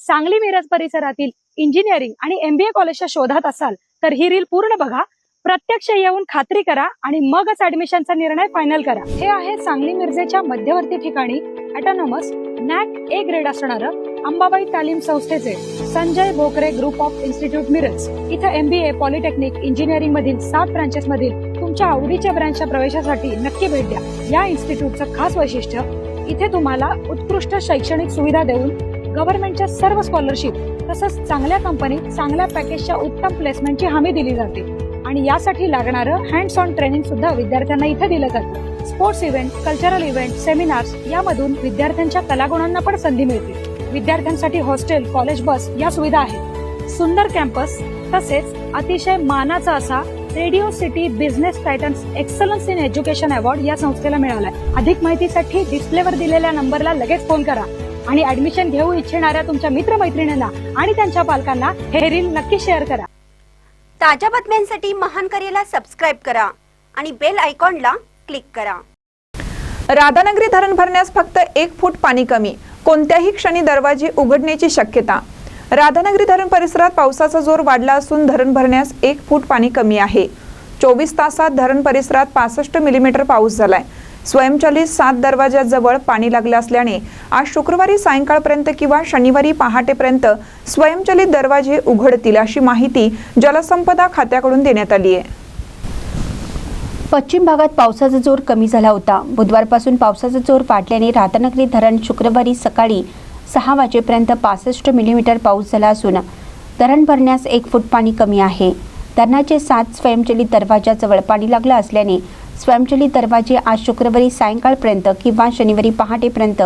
सांगली मिरज परिसरातील इंजिनिअरिंग आणि MBA कॉलेजच्या शोधात असाल तर ही रील पूर्ण बघा, प्रत्यक्ष येऊन खात्री करा आणि मगच ऍडमिशनचा निर्णय फायनल करा। हे आहे सांगली मिरजेच्या मध्यवर्ती ठिकाणी ऑटोनॉमस NAC A ग्रेड असणारं अंबाबाई तालीम संस्थेचे Sanjay Bhokare group of institute Miraj. इथे MBA, पॉलिटेक्निक, इंजिनिअरिंग मधील 7 ब्रांचेस मधील तुमच्या आवडीच्या ब्रँचच्या प्रवेशासाठी नक्की भेट द्या। या इन्स्टिट्यूटचं खास वैशिष्ट्य, इथे तुम्हाला उत्कृष्ट शैक्षणिक सुविधा देऊन गव्हर्नमेंटच्या सर्व स्कॉलरशिप तसंच चांगल्या कंपनीत चांगल्या पॅकेजच्या उत्तम प्लेसमेंटची हमी दिली जाते आणि यासाठी लागणारं हँड्स ऑन ट्रेनिंग सुद्धा विद्यार्थ्यांना इथे दिलं जातं। Sports event, cultural event, seminars यामधून विद्यार्थ्यांच्या कलागुणांना पण संधी मिळते। विद्यार्थ्यांसाठी हॉस्टेल, कॉलेज बस या सुविधा आहेत। सुंदर कॅम्पस तसेच अतिशय मानाचा असा radio city business Titans excellence in education award या संस्थेला मिळालाय। अधिक माहितीसाठी डिस्प्लेवर दिलेल्या नंबरला लगेच फोन करा आणि ऍडमिशन घेऊ इच्छिणाऱ्या तुमच्या मित्रमैत्रिणींना आणि त्यांच्या पालकांना हे रील नक्की शेअर करा। ताज्या बातम्यांसाठी महान करेला सबस्क्राइब करा आणि बेल आयकॉनला क्लिक करा। राधानगरी धरण भरण्यास फक्त 1 फूट पाणी कमी, कोणत्याही क्षणी दरवाजे उघडण्याची शक्यता। राधानगरी धरण परिसरात पावसाचा जोर वाढला असून धरण भरण्यास 1 फूट पाणी कमी आहे। 24 तासात धरण परिसरात 65 मिलीमीटर पाऊस झालाय। स्वयंचलित 7 दरवाजाजवळ पाणी लागले असल्याने आज शुक्रवारी सायंकाळपर्यंत किंवा शनिवारी पहाटेपर्यंत स्वयंचलित दरवाजे उघडतील अशी माहिती जलसंपदा खात्याकडून देण्यात आली आहे। पश्चिम भागात पावसाचा जोर कमी झाला होता। बुधवारपासून पावसाचा जोर वाढल्याने राधानगरी धरण शुक्रवारी सकाळी 6 वाजेपर्यंत 65 मिलीमीटर पाऊस झाला असून धरण भरण्यास 1 फूट पाणी कमी आहे। धरणाचे 7 स्वयंचलित दरवाजाजवळ पाणी लागलं असल्याने स्वयंचलित दरवाजे आज शुक्रवारी सायंकाळपर्यंत किंवा शनिवारी पहाटेपर्यंत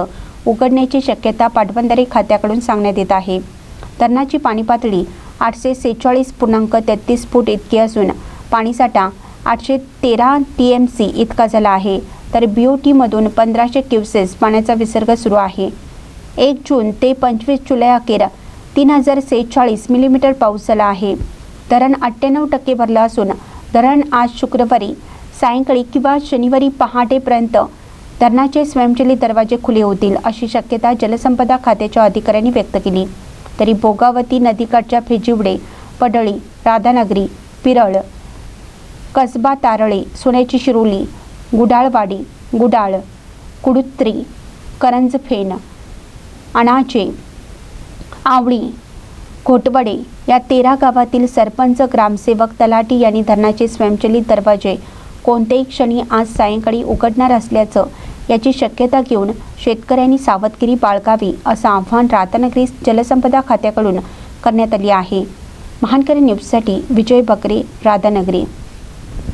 उघडण्याची शक्यता पाटबंधारे खात्याकडून सांगण्यात येत आहे। धरणाची पाणी पातळी 846.33 फूट इतकी असून पाणीसाठा 813 TMC इतका झाला आहे, तर BOT मधून 1500 क्युसेस पाण्याचा विसर्ग सुरू आहे। 1 जून ते 25 जुलै अखेर 3046 मिलीमीटर पाऊस झाला आहे। धरण 98% भरलं असून धरण आज शुक्रवारी सायंकाळी किंवा शनिवारी पहाटेपर्यंत धरणाचे स्वयंचलित दरवाजे खुले होतील अशी शक्यता जलसंपदा खात्याच्या अधिकाऱ्यांनी व्यक्त केली। तरी भोगावती नदीकाठच्या फिजिवडे, पडळी, राधानगरी, पिरळ, कसबा तारळे, सोन्याची शिरोली, गुडाळवाडी, गुडाळ, कुडुत्री, करंजफेन, अनाचे, आवळी, घोटवडे या 13 गावातील सरपंच, ग्रामसेवक, तलाठी यांनी धरणाचे स्वयंचलित दरवाजे कोणत्याही क्षणी आज सायंकाळी उघडणार असल्याचं याची शक्यता घेऊन शेतकऱ्यांनी सावधगिरी बाळगावी असं आवाहन राधानगरी जलसंपदा खात्याकडून करण्यात आले आहे। महानकरी न्यूजसाठी विजय बकरे, राधानगरी।